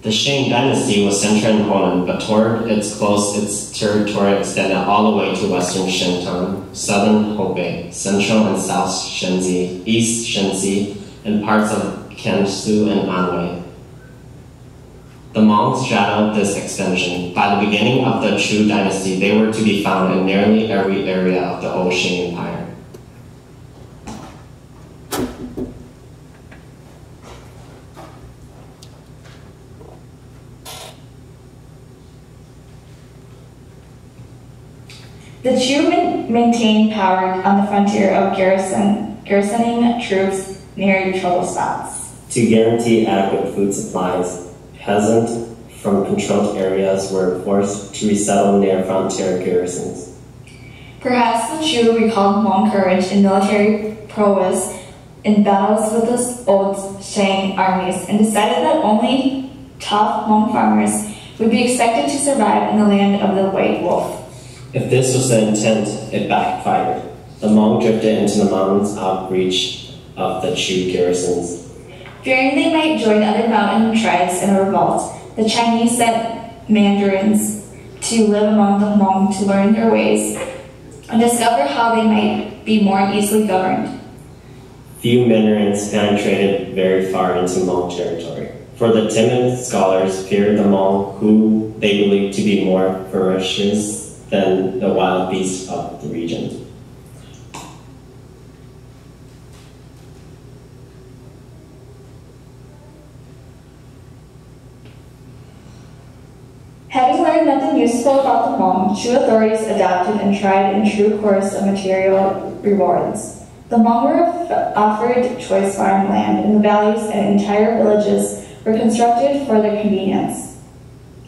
The Shang dynasty was centered in Holland, but toward its close, its territory extended all the way to western Shantung, southern Hebei, central and south Shenzi, east Shenzi, and parts of Gansu and Anhui. The Hmong shadowed this extension. By the beginning of the Chu dynasty, they were to be found in nearly every area of the old Shang Empire. The Chu maintained power on the frontier of garrisoning troops near trouble spots. To guarantee adequate food supplies, peasants from controlled areas were forced to resettle near frontier garrisons. Perhaps the Chu recalled Hmong courage and military prowess in battles with the old Shang armies and decided that only tough Hmong farmers would be expected to survive in the land of the White Wolf. If this was the intent, it backfired. The Hmong drifted into the mountains out of reach of the Chu garrisons. Fearing they might join other mountain tribes in a revolt, the Chinese sent mandarins to live among the Hmong to learn their ways and discover how they might be more easily governed. Few mandarins penetrated very far into Hmong territory, for the timid scholars feared the Hmong, who they believed to be more ferocious than the wild beasts of the region. Having learned nothing useful about the Hmong, Chu authorities adopted and tried in true course of material rewards. The Hmong were offered choice farmland in the valleys, and entire villages were constructed for their convenience,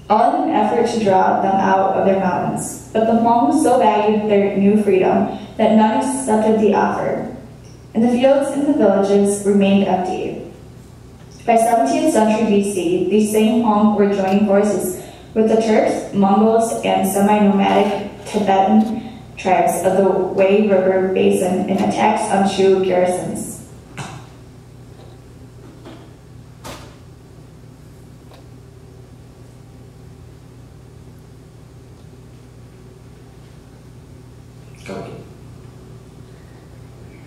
all in an effort to draw them out of their mountains. But the Hmong so valued their new freedom that none accepted the offer, and the fields in the villages remained empty. By 17th century BC, these same Hmong were joining forces with the Turks, Mongols, and semi-nomadic Tibetan tribes of the Wei River Basin in attacks on Chu garrisons.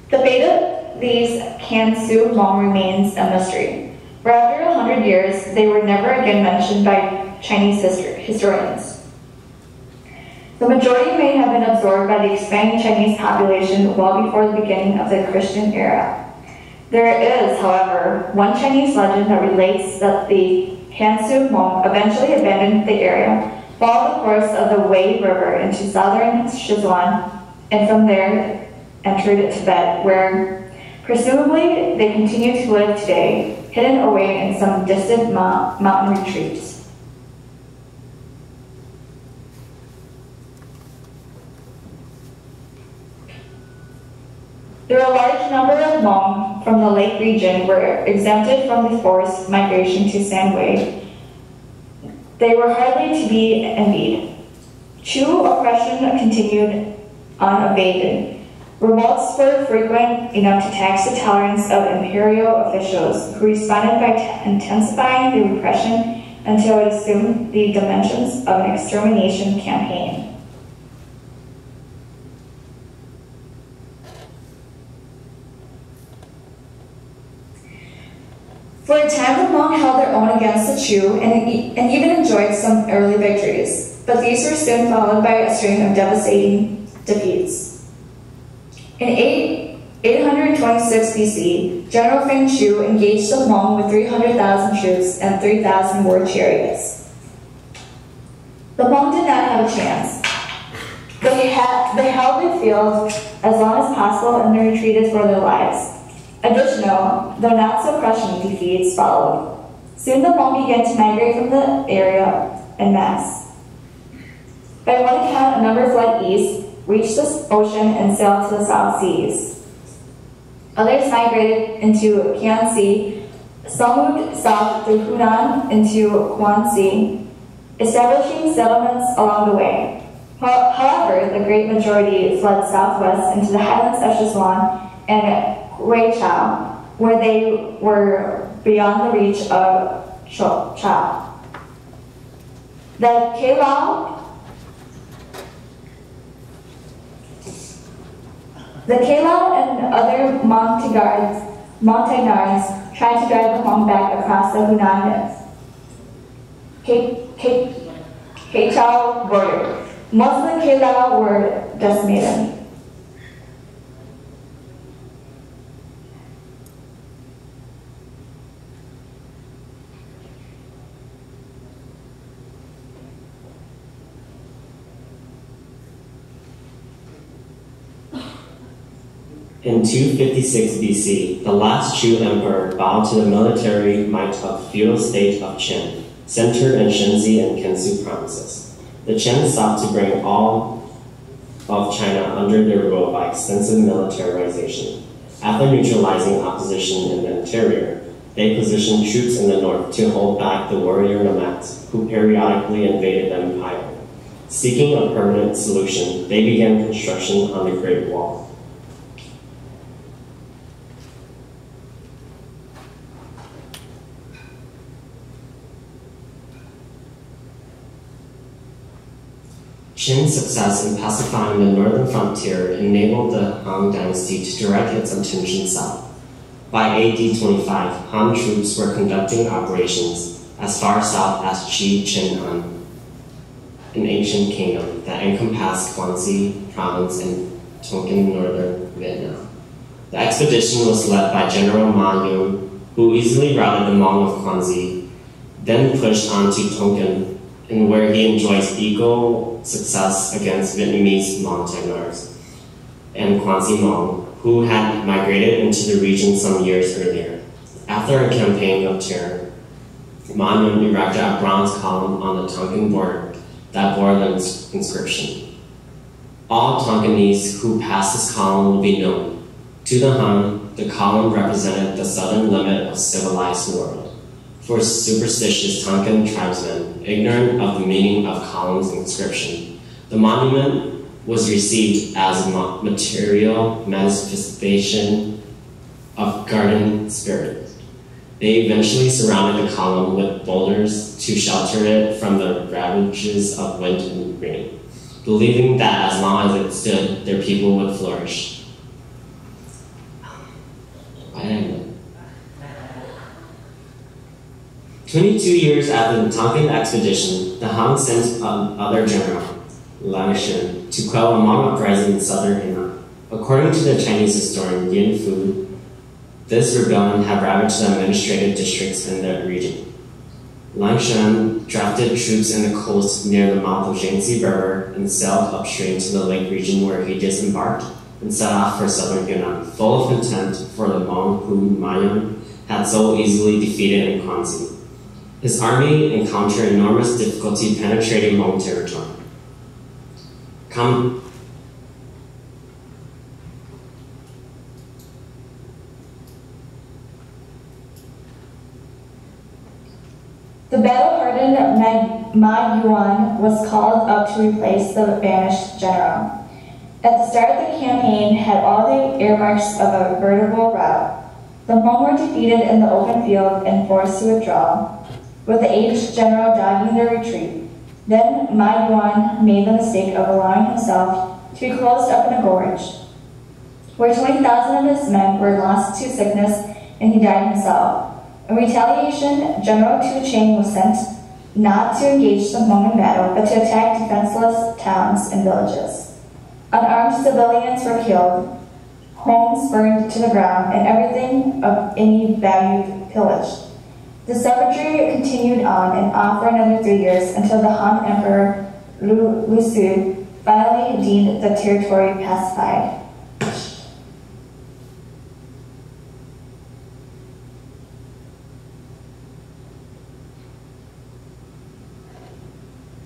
The fate of these Gansu Hmong remains a mystery. For after 100 years, they were never again mentioned by Chinese historians. The majority may have been absorbed by the expanding Chinese population well before the beginning of the Christian era. There is, however, one Chinese legend that relates that the Gansu Hmong eventually abandoned the area, followed the course of the Wei River into southern Sichuan, and from there entered Tibet, where presumably they continue to live today, hidden away in some distant mountain retreats. There are a large number of Hmong from the lake region were exempted from the forced migration to Sanhui. They were hardly to be envied. Chu oppression continued unabated. Revolts were frequent enough to tax the tolerance of imperial officials, who responded by intensifying the repression until it assumed the dimensions of an extermination campaign. For a time, the Hmong held their own against the Chu and even enjoyed some early victories, but these were soon followed by a string of devastating defeats. In 826 BC, General Feng Chu engaged the Hmong with 300,000 troops and 3,000 war chariots. The Hmong did not have a chance. They held the field as long as possible and they retreated for their lives. Additional, though not so crushing, defeats followed. Soon the Hmong began to migrate from the area en masse. By one account, a number fled east, reached the ocean, and sailed to the South Seas. Others migrated into Jiangxi. Some moved south through Hunan into Guangxi, establishing settlements along the way. However, the great majority fled southwest into the highlands of Sichuan and Guichao, where they were beyond the reach of Chao. The Keilao and other Montagnards tried to drive the Hmong back across the Hunan Quechua border. Most of the Keilao were decimated. In 256 BC, the last Chu emperor bowed to the military might of the feudal state of Qin, centered in Shenzi and Kensu provinces. The Qin sought to bring all of China under their rule by extensive militarization. After neutralizing opposition in the interior, they positioned troops in the north to hold back the warrior nomads who periodically invaded the empire. Seeking a permanent solution, they began construction on the Great Wall. Qin's success in pacifying the northern frontier enabled the Han dynasty to direct its attention south. By AD 25, Han troops were conducting operations as far south as Chi-Chen-An, an ancient kingdom that encompassed Guangxi province and Tonkin northern Vietnam. The expedition was led by General Ma Yun, who easily routed the Hmong of Guangxi, then pushed on to Tonkin, and where he enjoyed equal success against Vietnamese Montagnards and Guangxi Hmong, who had migrated into the region some years earlier. After a campaign of terror, Ma Yun erected a bronze column on the Tonkin border that bore the inscription, "All Tonkinese who pass this column will be known." To the Han, the column represented the southern limit of civilized world. For superstitious Tonkin tribesmen, ignorant of the meaning of column's inscription, the monument was received as a material manifestation of guardian spirit. They eventually surrounded the column with boulders to shelter it from the ravages of wind and rain, believing that as long as it stood, their people would flourish. Why did I know? 22 years after the Tonkin expedition, the Han sent another general, Lang Shen, to quell a Hmong uprising in southern Henan. According to the Chinese historian Yin Fu, this rebellion had ravaged the administrative districts in the region. Lang Shen drafted troops in the coast near the mouth of Yangtze River and sailed upstream to the lake region where he disembarked and set off for southern Henan, full of contempt for the Hmong whom Ma Yun had so easily defeated in Guangxi. His army encountered enormous difficulty penetrating Hmong territory. The battle-hardened Ma Yuan was called up to replace the banished general. At the start of the campaign, had all the earmarks of a veritable rout. The Hmong were defeated in the open field and forced to withdraw, with the aged general dogging their retreat. Then Ma Yuan made the mistake of allowing himself to be closed up in a gorge, where 20,000 of his men were lost to sickness and he died himself. In retaliation, General Tu Cheng was sent not to engage the Hmong in battle, but to attack defenseless towns and villages. Unarmed civilians were killed, homes burned to the ground, and everything of any value pillaged. The savagery continued on and on for another 3 years until the Han Emperor Lu Su finally deemed the territory pacified.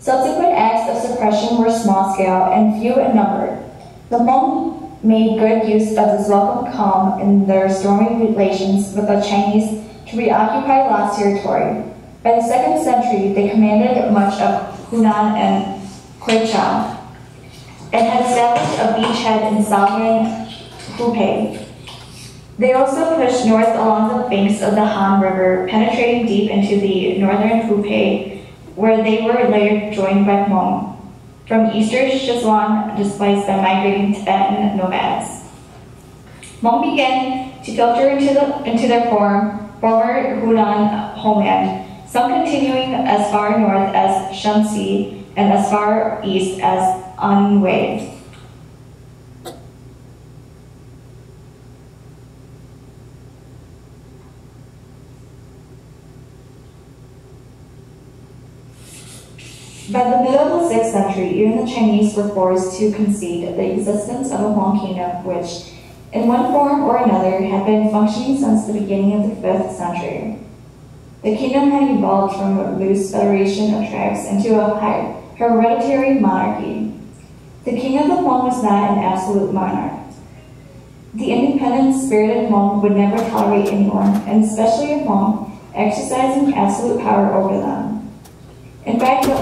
Subsequent acts of suppression were small-scale and few in number. The Hmong made good use of this welcome calm in their stormy relations with the Chinese to reoccupy lost territory. By the 2nd century, they commanded much of Hunan and Quechua, and had established a beachhead in southern Hubei. They also pushed north along the banks of the Han River, penetrating deep into the northern Hubei where they were later joined by Hmong. From eastern Sichuan, displaced by migrating Tibetan nomads. Hmong began to filter into their former Hunan homeland, some continuing as far north as Shanxi and as far east as Anhui. By the middle of the 6th century, even the Chinese were forced to concede the existence of a Hmong kingdom which, in one form or another, had been functioning since the beginning of the 5th century. The kingdom had evolved from a loose federation of tribes into a hereditary monarchy. The king of the Hmong was not an absolute monarch. The independent, spirited Hmong would never tolerate anyone, and especially a Hmong, exercising absolute power over them. In fact, the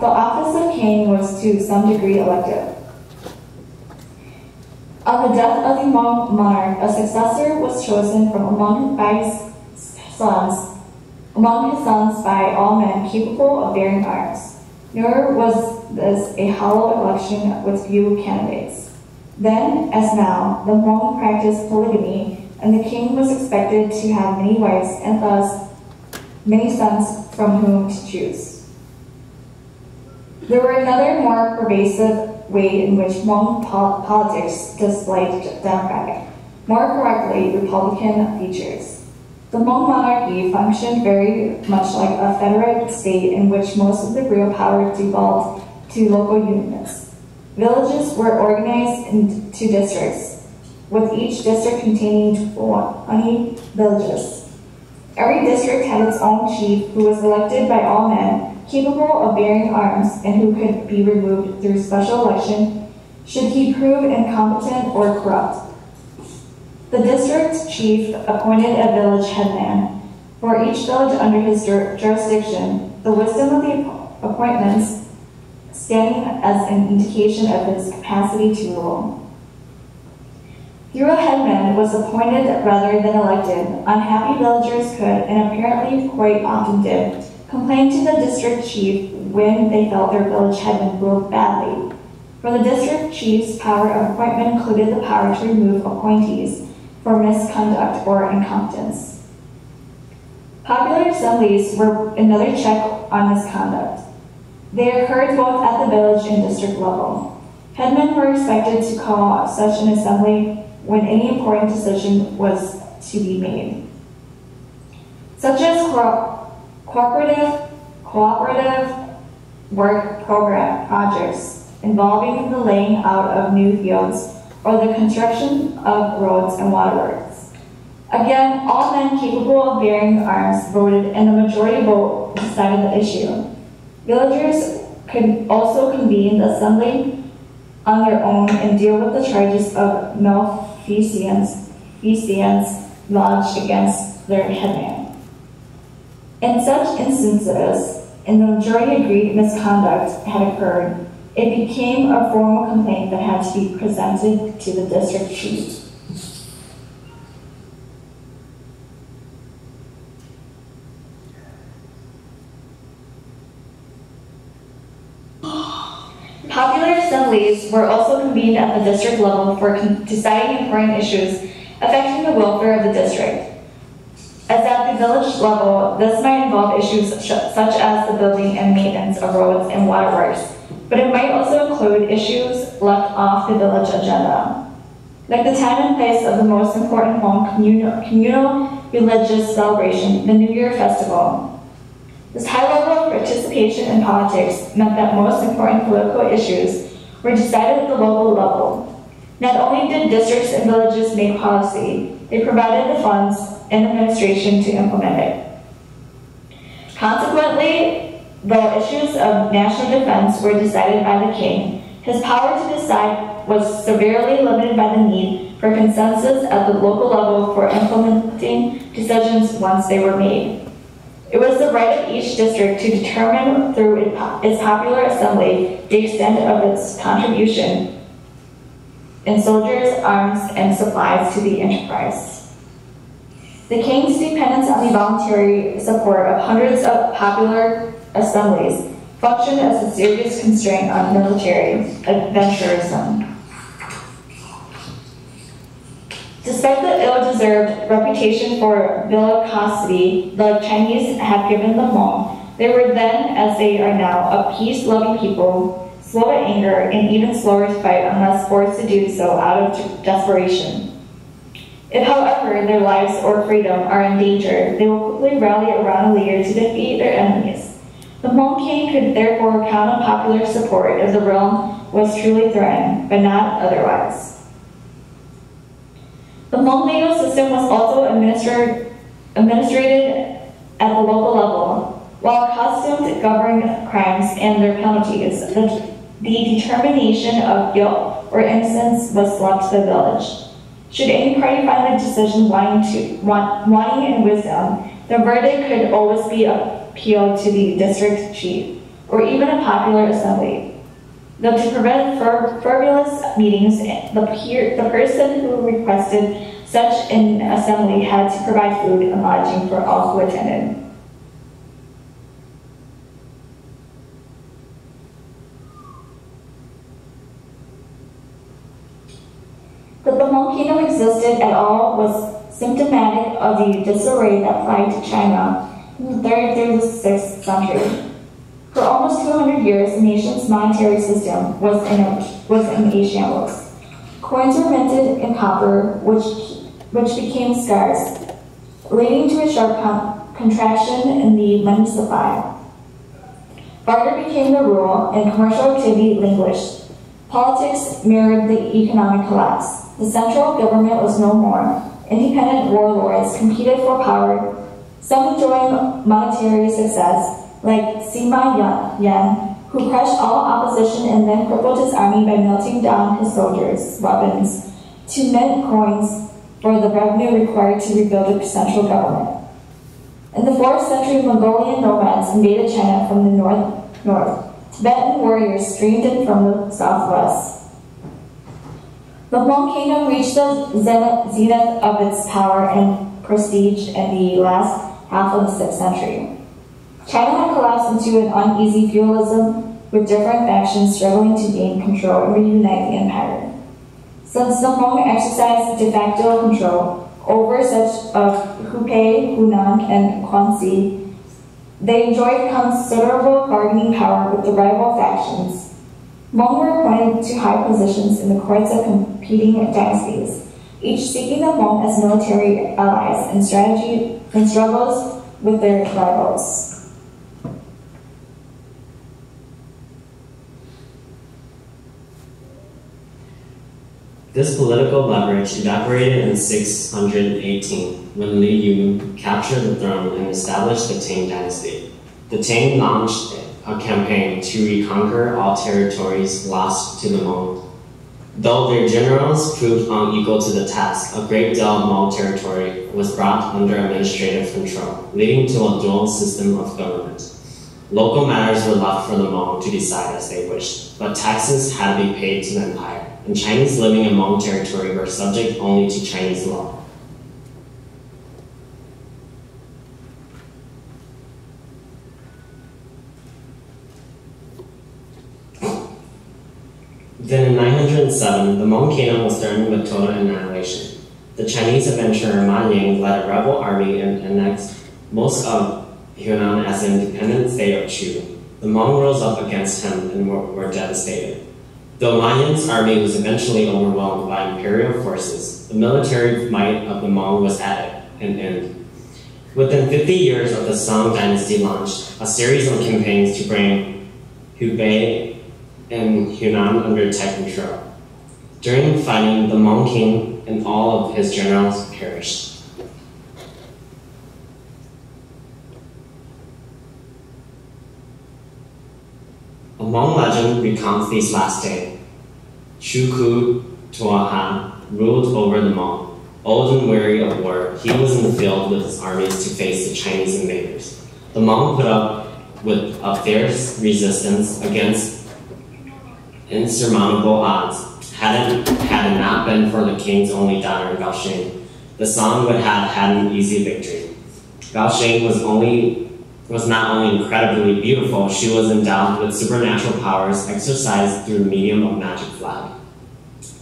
office of king was to some degree elective. On the death of the Hmong monarch, a successor was chosen from among his sons by all men capable of bearing arms. Nor was this a hollow election with few candidates. Then, as now, the Hmong practiced polygamy, and the king was expected to have many wives and thus many sons from whom to choose. There were another more pervasive way in which Hmong politics displayed democratic, more correctly Republican features. The Hmong monarchy functioned very much like a federate state in which most of the real power devolved to local units. Villages were organized into districts, with each district containing 20 villages. Every district had its own chief who was elected by all men capable of bearing arms and who could be removed through special election should he prove incompetent or corrupt. The district chief appointed a village headman for each village under his jurisdiction, the wisdom of the appointments standing as an indication of his capacity to rule. Here a headman was appointed rather than elected. Unhappy villagers could, and apparently quite often did, complain to the district chief when they felt their village headman ruled badly. For the district chief's power of appointment included the power to remove appointees for misconduct or incompetence. Popular assemblies were another check on misconduct. They occurred both at the village and district level. Headmen were expected to call such an assembly when any important decision was to be made, such as cooperative work projects involving the laying out of new fields or the construction of roads and waterworks. Again, all men capable of bearing arms voted, and the majority vote decided the issue. Villagers could also convene the assembly on their own and deal with the charges of malfeasance lodged against their headman. In such instances, and the majority agreed misconduct had occurred, it became a formal complaint that had to be presented to the district chief. Popular assemblies were also convened at the district level for deciding important issues affecting the welfare of the district. As at the village level, this might involve issues such as the building and maintenance of roads and waterworks, but it might also include issues left off the village agenda, like the time and place of the most important Hmong communal religious celebration, the New Year Festival. This high level of participation in politics meant that most important political issues were decided at the local level. Not only did districts and villages make policy, they provided the funds and administration to implement it. Consequently, though issues of national defense were decided by the king, his power to decide was severely limited by the need for consensus at the local level for implementing decisions once they were made. It was the right of each district to determine through its popular assembly the extent of its contribution in soldiers, arms, and supplies to the enterprise. The king's dependence on the voluntary support of hundreds of popular assemblies functioned as a serious constraint on military adventurism. Despite the ill-deserved reputation for bellicosity the Chinese had given the Hmong, they were then, as they are now, a peace-loving people, slow to anger and even slower to fight unless forced to do so out of desperation. If, however, their lives or freedom are in danger, they will quickly rally around a leader to defeat their enemies. The Hmong king could therefore count on popular support if the realm was truly threatened, but not otherwise. The Hmong legal system was also administrated at the local level. While accustomed to governing crimes and their penalties, the determination of guilt or innocence was left to the village. Should any party find the decision wanting in wisdom, the verdict could always be appealed to the district chief, or even a popular assembly. Though to prevent frivolous meetings, the person who requested such an assembly had to provide food and lodging for all who attended. That the Hmong kingdom existed at all was symptomatic of the disarray that plagued China in the 3rd through the 6th century. For almost 200 years, the nation's monetary system was in a shambles. Coins were minted in copper, which became scarce, leading to a sharp contraction in the money supply. Barter became the rule, and commercial activity languished. Politics mirrored the economic collapse. The central government was no more. Independent warlords competed for power, some enjoying monetary success, like Sima Yan, who crushed all opposition and then crippled his army by melting down his soldiers' weapons to mint coins for the revenue required to rebuild a central government. In the 4th century, Mongolian nomads invaded China from the north. Tibetan warriors streamed in from the southwest. The Hmong kingdom reached the zenith of its power and prestige in the last half of the 6th century. China had collapsed into an uneasy feudalism, with different factions struggling to gain control and reunite the empire. Since the Hmong exercised de facto control over such of Hubei, Hunan, and Guangxi, they enjoyed considerable bargaining power with the rival factions. Hmong were appointed to high positions in the courts of competing dynasties, each seeking the Hmong as military allies in struggles with their rivals. This political leverage evaporated in 618 when Li Yu captured the throne and established the Tang dynasty. The Tang launched a campaign to reconquer all territories lost to the Hmong. Though their generals proved unequal to the task, a great deal of Hmong territory was brought under administrative control, leading to a dual system of government. Local matters were left for the Hmong to decide as they wished, but taxes had to be paid to the empire, and Chinese living in Hmong territory were subject only to Chinese law. Then in 907, the Hmong kingdom was threatened with total annihilation. The Chinese adventurer Ma Ying led a rebel army and annexed most of Hunan as an independent state of Chu. The Hmong rose up against him and were devastated. Though Ma Ying's army was eventually overwhelmed by imperial forces, the military might of the Hmong was at an end. Within 50 years of the Song dynasty launched a series of campaigns to bring Hubei and Hunan under tight control. During fighting, the Hmong king and all of his generals perished. A Hmong legend recounts these last days. Shuku Tuaha ruled over the Hmong. Old and weary of war, he was in the field with his armies to face the Chinese invaders. The Hmong put up with a fierce resistance against insurmountable odds. Had it not been for the king's only daughter, Gao Sheng, the Song would have had an easy victory. Gao Sheng was only was not only incredibly beautiful, she was endowed with supernatural powers exercised through the medium of magic flag.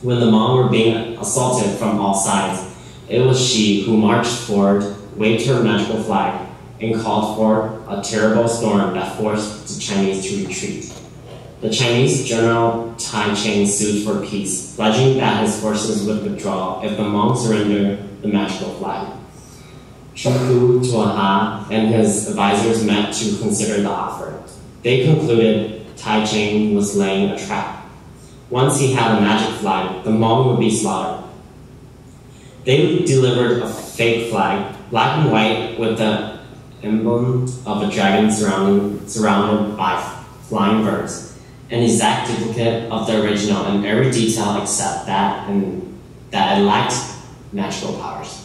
When the Hmong were being assaulted from all sides, it was she who marched forward, waved her magical flag, and called for a terrible storm that forced the Chinese to retreat. The Chinese general Tai Cheng sued for peace, pledging that his forces would withdraw if the Hmong surrendered the magical flag. Chuku Tuaha and his advisors met to consider the offer. They concluded Tai Cheng was laying a trap. Once he had a magic flag, the Hmong would be slaughtered. They delivered a fake flag, black and white, with the emblem of a dragon surrounded by flying birds, an exact duplicate of the original in every detail except that it lacked magical powers.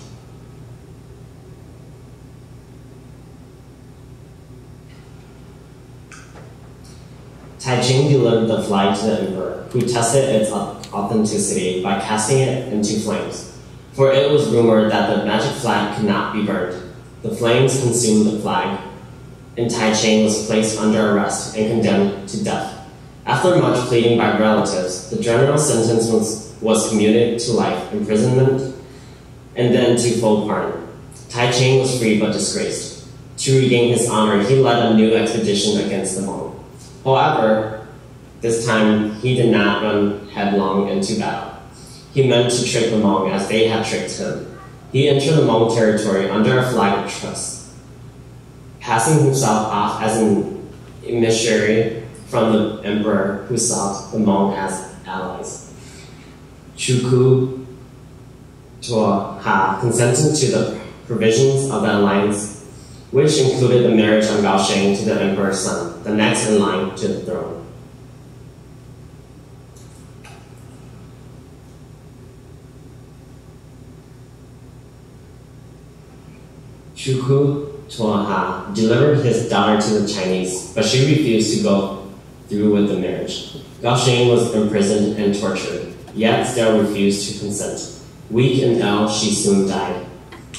Tai Cheng delivered the flag to the emperor, who tested its authenticity by casting it into flames, for it was rumored that the magic flag could not be burned. The flames consumed the flag, and Tai Cheng was placed under arrest and condemned to death. After much pleading by relatives, the general sentence was commuted to life imprisonment and then to full pardon. Tai Cheng was free but disgraced. To regain his honor, he led a new expedition against the Hmong. However, this time he did not run headlong into battle. He meant to trick the Hmong as they had tricked him. He entered the Hmong territory under a flag of trust, passing himself off as an emissary from the emperor who saw the Hmong as allies. Chuku Tuaha consented to the provisions of the alliance, which included the marriage of Gao Sheng to the emperor's son, the next in line to the throne. Chuku Tuaha delivered his daughter to the Chinese, but she refused to go through with the marriage. Gao Sheng was imprisoned and tortured, yet still refused to consent. Weak and ill, she soon died.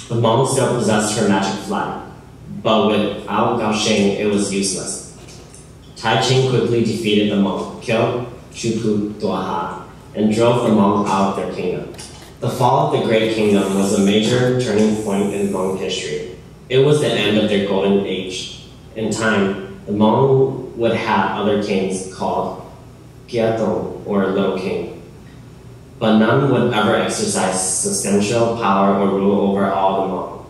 The Hmong still possessed her magic flag, but without Gao Sheng, it was useless. Tai Cheng quickly defeated the Hmong, killed Chuku Tuaha, and drove the Hmong out of their kingdom. The fall of the Great Kingdom was a major turning point in Hmong history. It was the end of their golden age. In time, the Hmong would have other kings called Gyatong, or Little King, but none would ever exercise substantial power or rule over all the Hmong.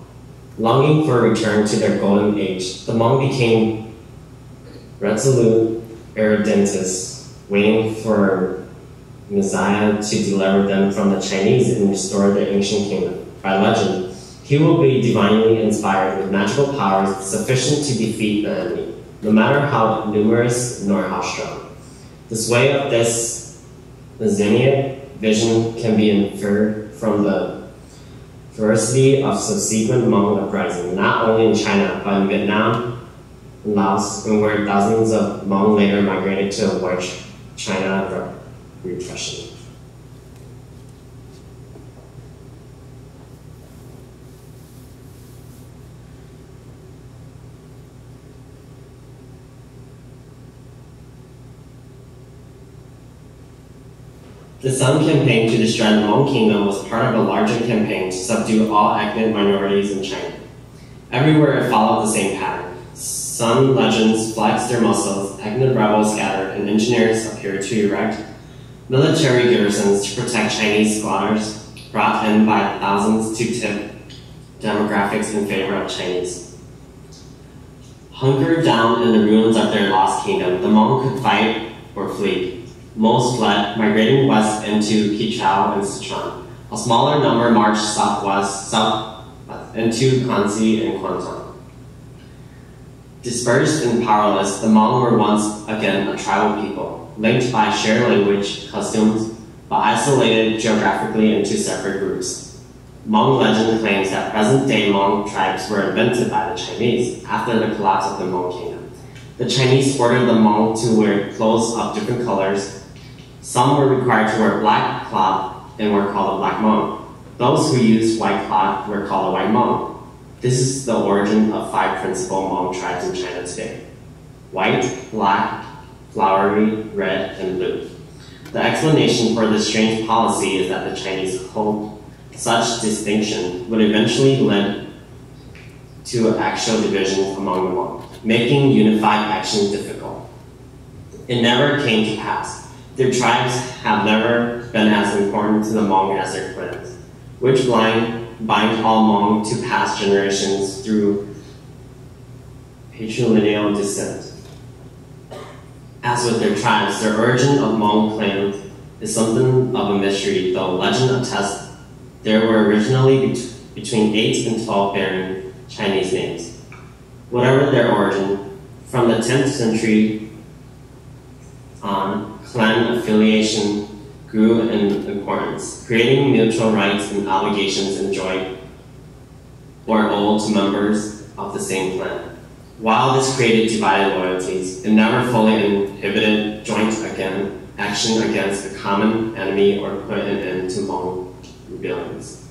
Longing for a return to their golden age, the Hmong became resolute irredentists, waiting for Messiah to deliver them from the Chinese and restore their ancient kingdom. By legend, he will be divinely inspired with magical powers sufficient to defeat the enemy, no matter how numerous nor how strong. The sway of this Messianic vision can be inferred from the ferocity of subsequent Hmong uprisings, not only in China, but in Vietnam, Laos, and where thousands of Hmong later migrated to avoid China repression. The Sun Campaign to destroy the Hmong Kingdom was part of a larger campaign to subdue all ethnic minorities in China. Everywhere it followed the same pattern. Sun legends flexed their muscles, ethnic rebels scattered, and engineers appeared to erect military garrisons to protect Chinese squatters, brought in by thousands to tip demographics in favor of Chinese. Hunkered down in the ruins of their lost kingdom, the Hmong could fight or flee. Most fled, migrating west into Qichao and Sichuan. A smaller number marched southwest into Kanzi and Kuantan. Dispersed and powerless, the Hmong were once again a tribal people, linked by shared language, customs, but isolated geographically into separate groups. Hmong legend claims that present-day Hmong tribes were invented by the Chinese after the collapse of the Hmong kingdom. The Chinese ordered the Hmong to wear clothes of different colors. Some were required to wear black cloth and were called a black Hmong. Those who used white cloth were called a white Hmong. This is the origin of 5 principal Hmong tribes in China today: white, black, flowery, red, and blue. The explanation for this strange policy is that the Chinese hoped such distinction would eventually lead to actual division among the Hmong, making unified action difficult. It never came to pass. Their tribes have never been as important to the Hmong as their clans, which bind all Hmong to past generations through patrilineal descent. As with their tribes, the origin of Hmong clans is something of a mystery, though legend attests there were originally between 8 and 12 bearing Chinese names. Whatever their origin, from the 10th century on, clan affiliation grew in importance, creating mutual rights and obligations enjoyed or owed to members of the same clan. While this created divided loyalties, it never fully inhibited joint action against a common enemy or put an end to Hmong rebellions.